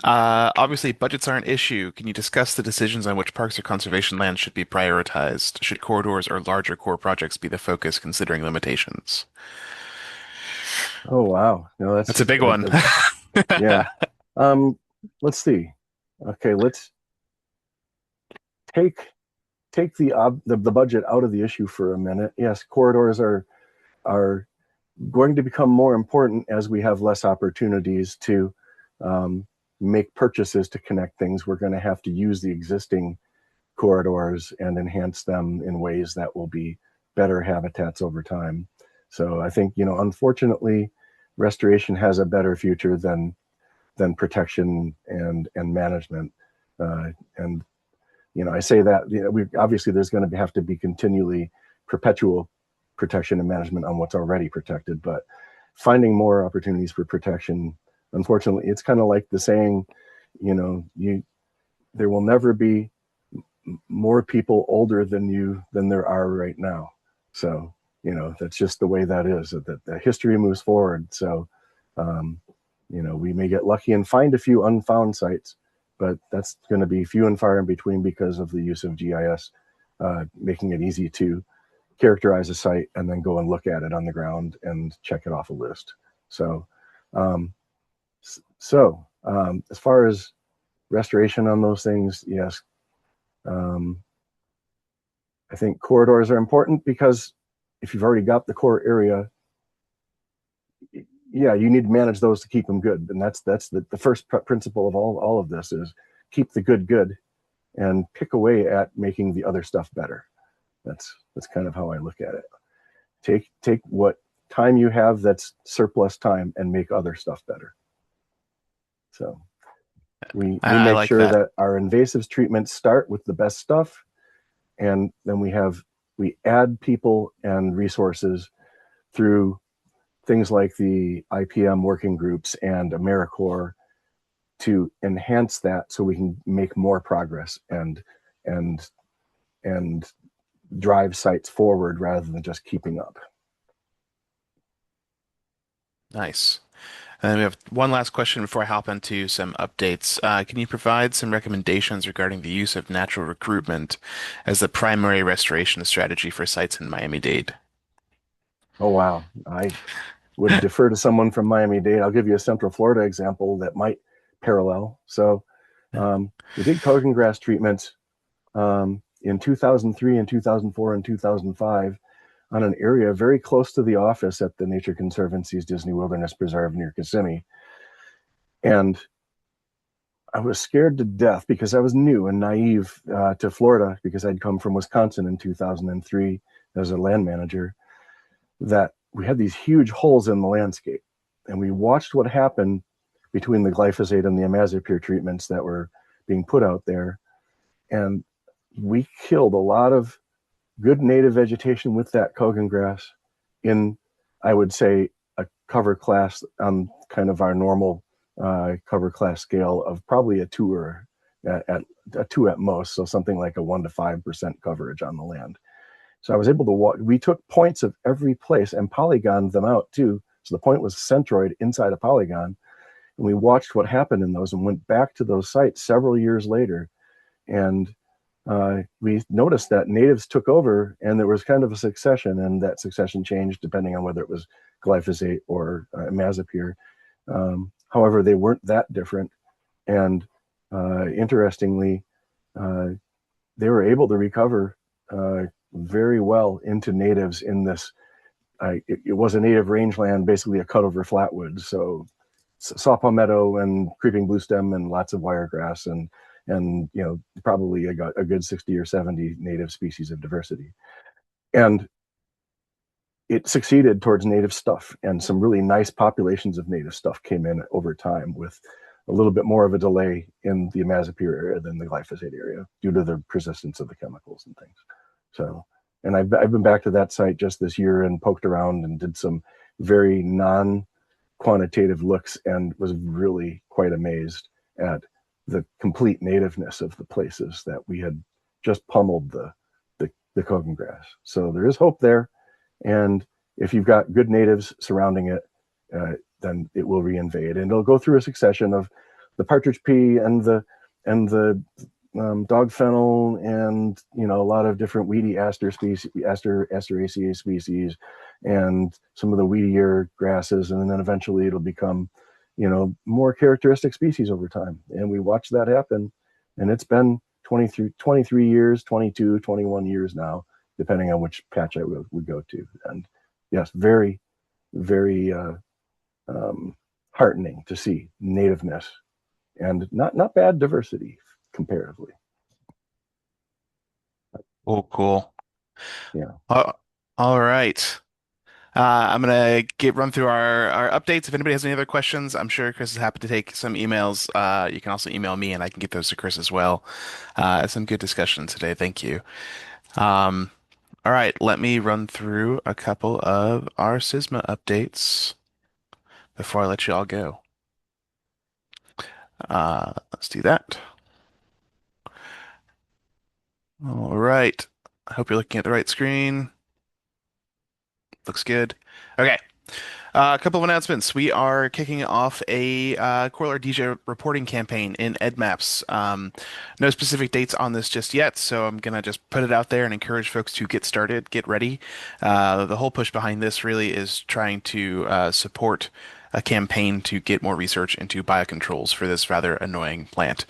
Obviously, budgets are an issue. Can you discuss the decisions on which parks or conservation lands should be prioritized? Should corridors or larger core projects be the focus, considering limitations? Oh wow, no, That's a big one. yeah. Um, let's see. Okay, let's take take the budget out of the issue for a minute. Yes, corridors are going to become more important as we have less opportunities to um, make purchases to connect things. We're going to have to use the existing corridors and enhance them in ways that will be better habitats over time. So I think, unfortunately, restoration has a better future than protection and management. And I say that we obviously there's going to have to be continually perpetual protection and management on what's already protected, but finding more opportunities for protection. Unfortunately, it's kind of like the saying, you there will never be more people older than you than there are right now. So that's just the way that is. That history moves forward. So um, we may get lucky and find a few unfound sites, but that's going to be few and far in between because of the use of GIS, making it easy to characterize a site and then go and look at it on the ground and check it off a list. So, um, as far as restoration on those things, yes, um, I think corridors are important because if you've already got the core area, yeah, you need to manage those to keep them good. And that's the first principle of all of this is keep the good and pick away at making the other stuff better. That's kind of how I look at it. Take what time you have that's surplus time and make other stuff better. So we I make like sure that. that our invasives treatments start with the best stuff, and then we add people and resources through things like the IPM working groups and AmeriCorps to enhance that so we can make more progress and and drive sites forward rather than just keeping up. Nice. And then we have one last question before I hop into some updates. Can you provide some recommendations regarding the use of natural recruitment as the primary restoration strategy for sites in Miami-Dade? Oh wow, I would defer to someone from Miami-Dade. I'll give you a Central Florida example that might parallel. So we did Kogan grass treatments in 2003 and 2004 and 2005 on an area very close to the office at the Nature Conservancy's Disney Wilderness Preserve near Kissimmee. And I was scared to death because I was new and naive to Florida because I'd come from Wisconsin in 2003 as a land manager, that we had these huge holes in the landscape. And we watched what happened between the glyphosate and the imazapyr treatments that were being put out there. And we killed a lot of good native vegetation with that Kogan grass in, I would say, a cover class on kind of our normal cover class scale of probably a 2 or at a 2 at most. So something like a 1 to 5% coverage on the land. So I was able to walk. We took points of every place and polygoned them out too. So the point was centroid inside a polygon, and we watched what happened in those and went back to those sites several years later. And we noticed that natives took over, and there was kind of a succession, and that succession changed depending on whether it was glyphosate or imazapyr. However, they weren't that different, and interestingly, uh, they were able to recover very well into natives in this. It was a native rangeland, basically a cutover flatwood, so saw palmetto and creeping bluestem and lots of wiregrass and probably a good 60 or 70 native species of diversity. And it succeeded towards native stuff, and some really nice populations of native stuff came in over time with a little bit more of a delay in the imazapyr area than the glyphosate area due to the persistence of the chemicals and things. So, and I've been back to that site just this year and poked around and did some very non-quantitative looks and was really quite amazed at the complete nativeness of the places that we had just pummeled the Kogan grass. So there is hope there, and if you've got good natives surrounding it, then it will reinvade, and it'll go through a succession of the partridge pea and the dog fennel, and a lot of different weedy aster species, Asteraceae species, and some of the weedier grasses, and then eventually it'll become, more characteristic species over time. And we watch that happen, and it's been 23 years, 22, 21 years now, depending on which patch we go to. And yes, very, very heartening to see nativeness and not bad diversity comparatively. Oh, cool. Yeah. Uh, all right. I'm gonna get run through our updates. If anybody has any other questions, I'm sure Chris is happy to take some emails. You can also email me, and I can get those to Chris as well. Some good discussion today. Thank you. Um, all right, let me run through a couple of our CISMA updates before I let you all go. Let's do that. All right. I hope you're looking at the right screen. Looks good. Okay. A couple of announcements. We are kicking off a Core Ardisia reporting campaign in EdMaps. No specific dates on this just yet, so I'm gonna just put it out there and encourage folks to get started, get ready. The whole push behind this really is trying to support a campaign to get more research into biocontrols for this rather annoying plant.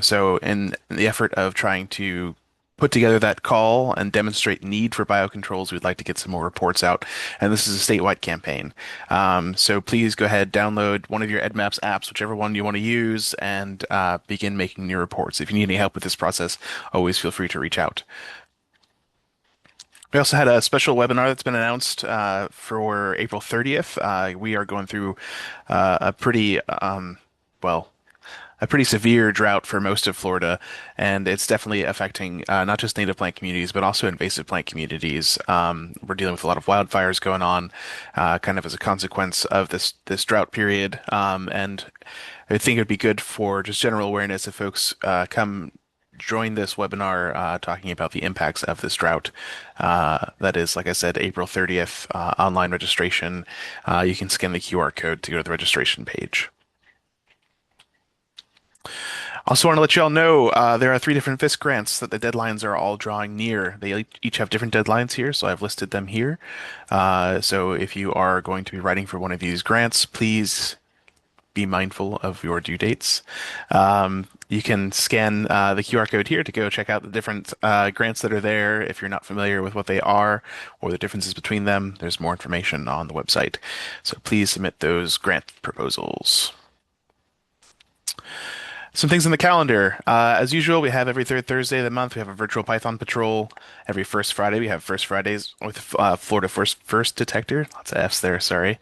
So in the effort of trying to put together that call and demonstrate need for biocontrols, we'd like to get some more reports out. And this is a statewide campaign. So please go ahead, download one of your EdMaps apps, whichever one you want to use, and begin making your reports. If you need any help with this process, always feel free to reach out. We also had a special webinar that's been announced for April 30th. We are going through a pretty, well, a pretty severe drought for most of Florida, and it's definitely affecting not just native plant communities, but also invasive plant communities. We're dealing with a lot of wildfires going on, kind of as a consequence of this drought period. And I think it'd be good for just general awareness if folks come join this webinar talking about the impacts of this drought. That is, like I said, April 30th, online registration. You can scan the QR code to go to the registration page. Also want to let you all know there are 3 different FISC grants that the deadlines are all drawing near. They each have different deadlines here, so I've listed them here. So if you are going to be writing for one of these grants, please be mindful of your due dates. You can scan the QR code here to go check out the different grants that are there. If you're not familiar with what they are or the differences between them, there's more information on the website. So please submit those grant proposals. Some things in the calendar. As usual, we have every third Thursday of the month, we have a virtual Python patrol. Every first Friday, we have First Fridays with Florida First Detector. Lots of F's there, sorry.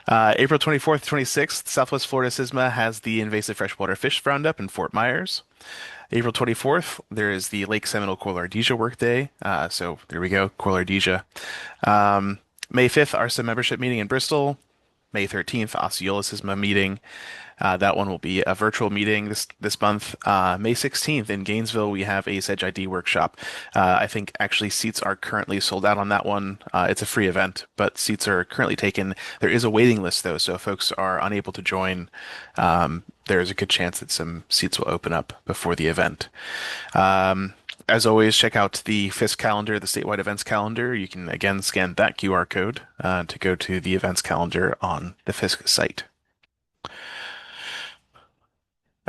April 24th, 26th, Southwest Florida CISMA has the Invasive Freshwater Fish Roundup in Fort Myers. April 24th, there is the Lake Seminole Coral Ardesia Workday. So there we go, Coral Ardesia. May 5th, ARSA membership meeting in Bristol. May 13th, Osceola CISMA meeting. That one will be a virtual meeting this month. May 16th in Gainesville, we have a Sedge ID workshop. I think actually seats are currently sold out on that one. It's a free event, but seats are currently taken. There is a waiting list though, so if folks are unable to join, there's a good chance that some seats will open up before the event. Um, as always, check out the FISC calendar, the statewide events calendar. You can again scan that QR code to go to the events calendar on the FISC site.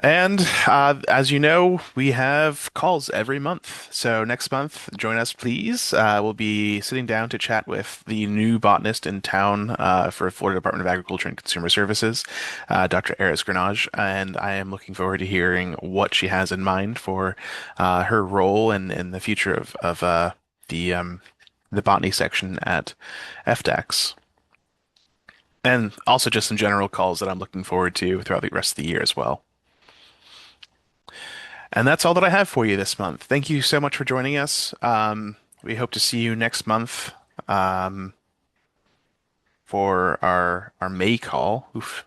And as you know, we have calls every month. So next month, join us, please. We'll be sitting down to chat with the new botanist in town for Florida Department of Agriculture and Consumer Services, Dr. Eris Grenage. And I am looking forward to hearing what she has in mind for her role and the future of the the botany section at FDAX. And also just some general calls that I'm looking forward to throughout the rest of the year as well. And that's all that I have for you this month. Thank you so much for joining us. We hope to see you next month um, for our May call. Oof.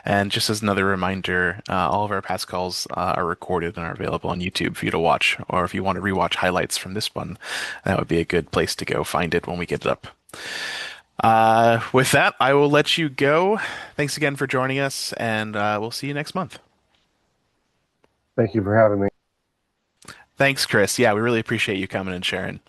And just as another reminder, all of our past calls are recorded and are available on YouTube for you to watch. Or if you want to rewatch highlights from this one, that would be a good place to go find it when we get it up. With that, I will let you go. Thanks again for joining us, and we'll see you next month. Thank you for having me. Thanks, Chris. Yeah, we really appreciate you coming and sharing.